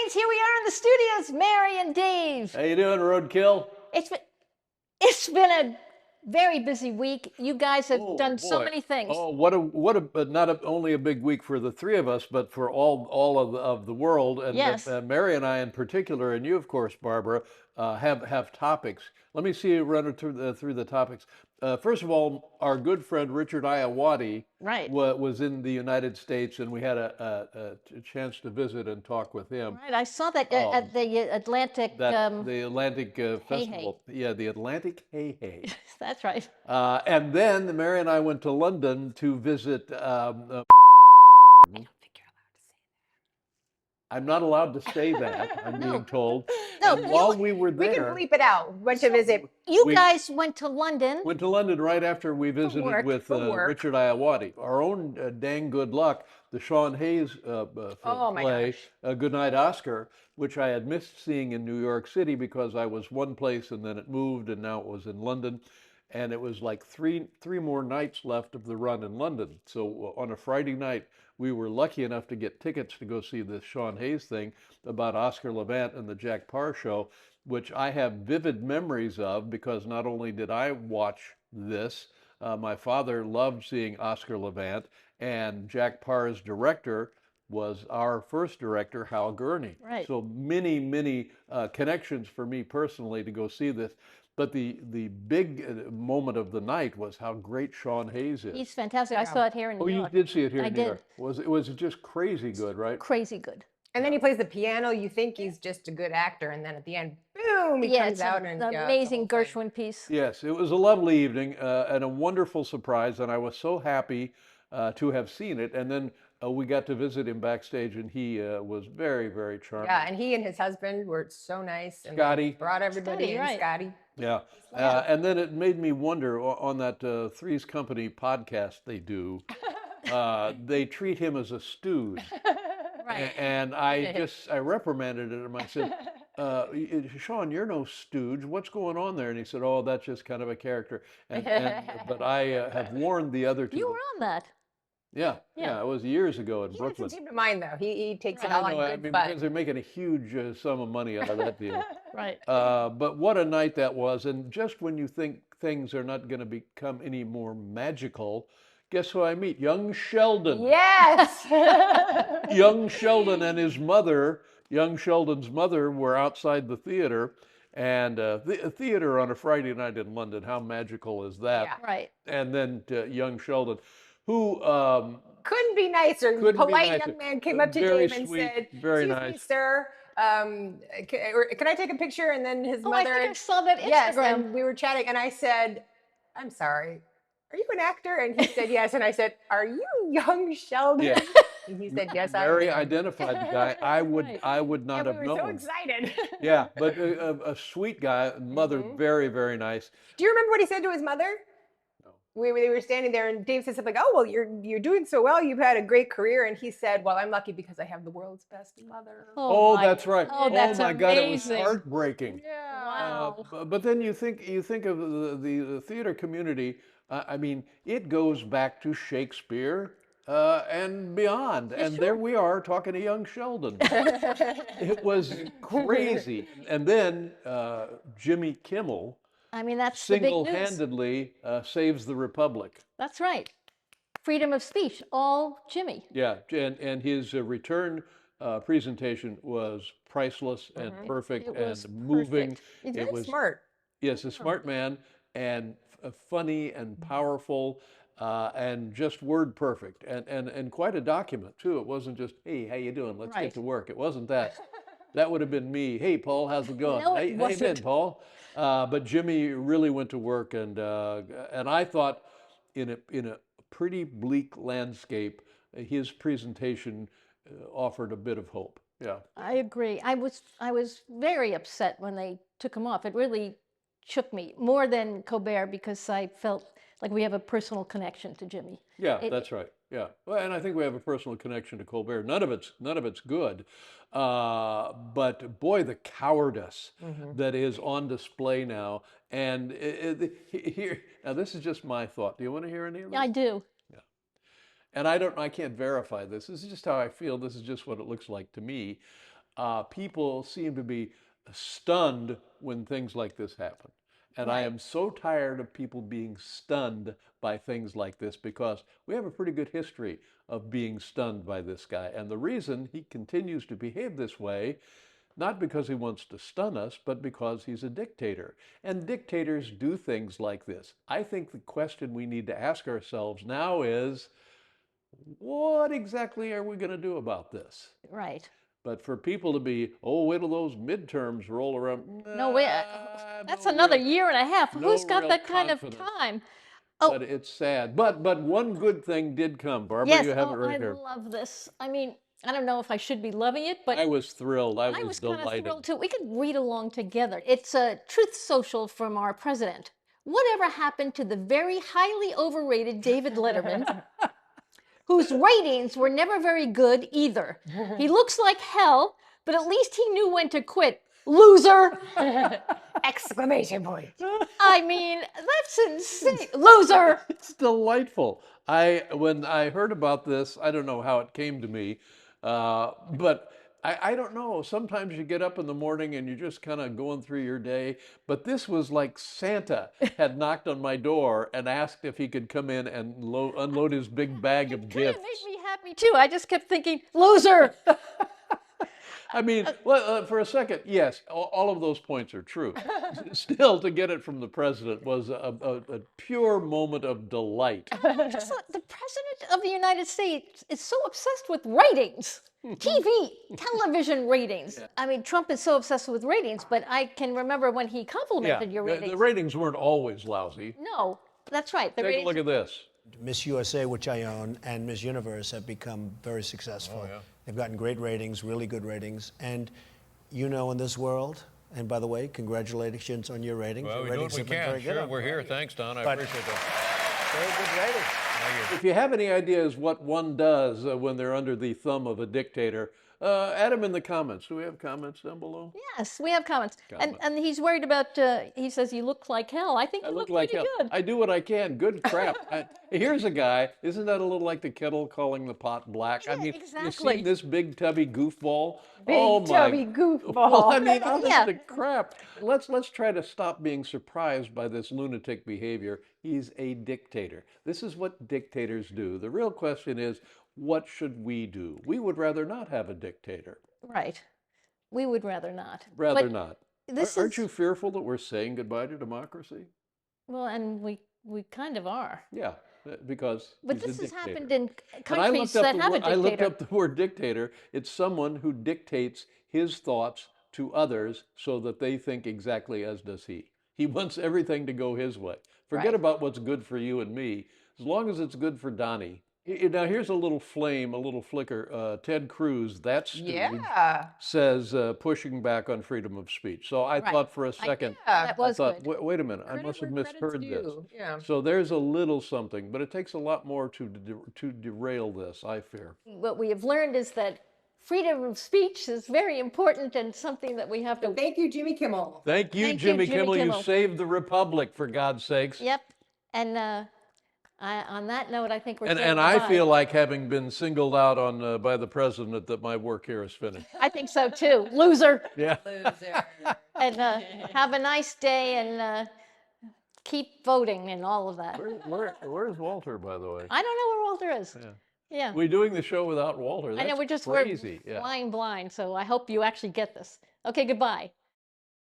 greetings. Here we are in the studios, Mary and Dave. How you doing, Roadkill? It's been a very busy week. You guys have Oh done so boy. many things. Oh, but not only a big week for the three of us, but for all of the world. And Yes. Mary and I in particular, and you of course, Barbara, have topics. Let me see you run through the topics. First of all, our good friend Richard Iowati Right. was in the United States, and we had a chance to visit and talk with him. Right. I saw that Oh, at the Atlantic. the Atlantic Hey Hey. Festival. Yeah, the Atlantic Hey Hey. That's right. And then Mary and I went to London to visit. I don't think you're allowed to say I'm not allowed to say that, I'm No. being told. No, And while we were We can there, bleep it out. Went to visit. You we guys went to London. went to London right after we visited work, with for work. Richard Iowati. Our own dang good luck, the Sean Hayes Oh, my play, gosh. Goodnight Oscar, which I had missed seeing in New York City because I was one place and then it moved and now it was in London. And it was like three more nights left of the run in London. So on a Friday night, we were lucky enough to get tickets to go see this Sean Hayes thing about Oscar Levant and the Jack Parr show, which I have vivid memories of because not only did I watch this, my father loved seeing Oscar Levant, and Jack Parr's director was our first director, Hal Gurney. Right. So many connections for me personally to go see this. But the big moment of the night was how great Sean Hayes is. He's fantastic. I Yeah. saw it here in Oh, New you York. did see it here I in New did. York. Was it just crazy good, right? Crazy good. And then he plays the piano. You think he's just a good actor, and then at the end, boom, he Yeah, comes it's out an and yeah, it's a amazing whole thing. Gershwin piece. Yes, it was a lovely evening and a wonderful surprise, and I was so happy to have seen it. And then we got to visit him backstage, and he was very charming. Yeah, and he and his husband were so nice, and Scotty. they brought everybody Scotty, in. right. Scotty. Yeah. Yeah. And then it made me wonder on that Three's Company podcast they do, they treat him as a stooge. Right. And I reprimanded him. I said, Sean, you're no stooge. What's going on there? And he said, oh, that's just kind of a character. But I have warned the other two. You were on that. Yeah, Yeah. it was years ago in He Brooklyn. doesn't seem to mind though. He takes it I all know, on I good mean, fun. because they're making a huge sum of money out of that deal. Right. But what a night that was. And just when you think things are not going to become any more magical, guess who I meet? Young Sheldon. Yes. Young Sheldon and his mother, young Sheldon's mother, were outside the theater. And the theater on a Friday night in London, how magical is that? Yeah. Right. And then young Sheldon, who Couldn't be nicer. couldn't be Polite nicer. young man came up to Very Dave and sweet, said, very "Excuse me, nice. sir. Can I take a picture?" And then his Oh, I mother. think I saw that Instagram. Yes, and we were chatting, and I said, "I'm sorry. Are you an actor?" And he said, "Yes." And I said, "Are you young Sheldon?" Yeah. And he said, "Yes, I Mary am." identified the guy. I would Right. I would not And have we were so known. excited. Yeah, but a sweet guy, mother, very nice. Do you remember what he said to his mother? No. We were standing there, and Dave said something like, "Oh, well, you're doing so well. You've had a great career." And he said, "Well, I'm lucky because I have the world's best mother." Oh, my- that's right. Oh, that's my God, it was amazing. heartbreaking. Yeah. Wow. But then you think of the theater community. I mean, it goes back to Shakespeare and beyond. And there we are talking to young Sheldon. It was crazy. And then Jimmy Kimmel I mean, that's the big news. single-handedly saves the Republic. That's right. Freedom of speech, all Jimmy. Yeah, and his return presentation was priceless and perfect It was and moving. perfect. He's It very was smart. Yes, a smart man and funny and powerful and just word perfect and quite a document too. It wasn't just, hey, how you doing? Let's Right. get to work. It wasn't that. That would have been me. Hey, Paul, how's it going? No, it Hey, how you wasn't. been, Paul? But Jimmy really went to work, and I thought in a pretty bleak landscape, his presentation offered a bit of hope. Yeah. I agree. I was very upset when they took him off. It really shook me more than Colbert because I felt like we have a personal connection to Jimmy. Yeah, that's right. Yeah, well, and I think we have a personal connection to Colbert. None of it's good, but boy, the cowardice that is on display now. And here, now this is just my thought. Do you want to hear any of this? I do. And I can't verify this. This is just how I feel. This is just what it looks like to me. people seem to be stunned when things like this happen. And I Right. am so tired of people being stunned by things like this because we have a pretty good history of being stunned by this guy. And the reason he continues to behave this way, not because he wants to stun us, but because he's a dictator. And dictators do things like this. I think the question we need to ask ourselves now is, what exactly are we going to do about this? Right. But for people to be, oh, wait till those midterms roll around, No way. That's no another real, year and a half. no Who's got real that kind of confidence. time? Oh, But it's sad. But one good thing did come. Barbara, yes. you have it Oh, right I here. love this. I mean, I don't know if I should be loving it, but I was thrilled. I I was was kind of delighted. thrilled too. We could read along together. It's a truth social from our president. Whatever happened to the very highly overrated David Letterman, whose ratings were never very good either? He looks like hell, but at least he knew when to quit. Loser! Exclamation point. I mean, that's insane. Loser! It's delightful. When I heard about this, I don't know how it came to me, but I don't know. Sometimes you get up in the morning and you're just kind of going through your day. But this was like Santa had knocked on my door and asked if he could come in and unload his big bag of Kind of gifts. made me happy too. I just kept thinking, loser! I mean, well, for a second, yes, all of those points are true. Still, to get it from the president was a pure moment of delight. Just the president of the United States is so obsessed with ratings. TV, television ratings. I mean, Trump is so obsessed with ratings, but I can remember when he Yeah, complimented your ratings. the ratings weren't always lousy. No, that's right. The Take a ratings. look at this. Miss USA, which I own, and Miss Universe have become very successful. They've gotten great ratings, really good ratings. And you know, in this world, and by the way, congratulations on your ratings. Well, Your we do what ratings we have been can. very good Sure, on we're here. variety. Thanks, Don. I But- appreciate that. Very good ratings. Thank you. If you have any ideas what one does when they're under the thumb of a dictator, add them in the comments. Do we have comments down below? Yes, we have comments. Comments. And he's worried about, he says, you look like hell. I think I you look look like pretty hell. good. I do what I can. Good crap. Here's a guy. Isn't that a little like the kettle calling the pot black? I Yeah, mean, exactly. you see this big tubby goofball? Big Oh my! chubby goofball. Well, I mean, honest Yeah. to crap. Let's try to stop being surprised by this lunatic behavior. He's a dictator. This is what dictators do. The real question is, what should we do? We would rather not have a dictator. Right. We would rather not. Rather But not. This Aren't is, you fearful that we're saying goodbye to democracy? well, and we kind of are. Yeah, because But he's a this has dictator. happened in And countries that have a I looked dictator. up the word dictator. It's someone who dictates his thoughts to others so that they think exactly as does he. He wants everything to go his way. Forget Right. about what's good for you and me, as long as it's good for Donnie. Now here's a little flame, a little flicker. Ted Cruz, that stooge, Yeah. says pushing back on freedom of speech. So I Right. thought for a second, Yeah. That was I thought, good. wait a minute, I Credit must have where credit's misheard this. due. Yeah. So there's a little something, but it takes a lot more to derail this, I fear. What we have learned is that freedom of speech is very important and something that we have to. Thank you, Jimmy Kimmel. Thank you, Thank you, Jimmy Jimmy Kimmel. You Kimmel. saved the republic, for God's sakes. Yep. And on that note, I think we're And, saying and I goodbye. feel like having been singled out on by the president that my work here is finished. I think so too. Loser. Yeah. And have a nice day and keep voting and all of that. Where's Walter, by the way? I don't know where Walter is. Yeah. We're doing the show without Walter. I know That's we're just crazy. we're Yeah. flying blind, so I hope you actually get this. Okay, goodbye.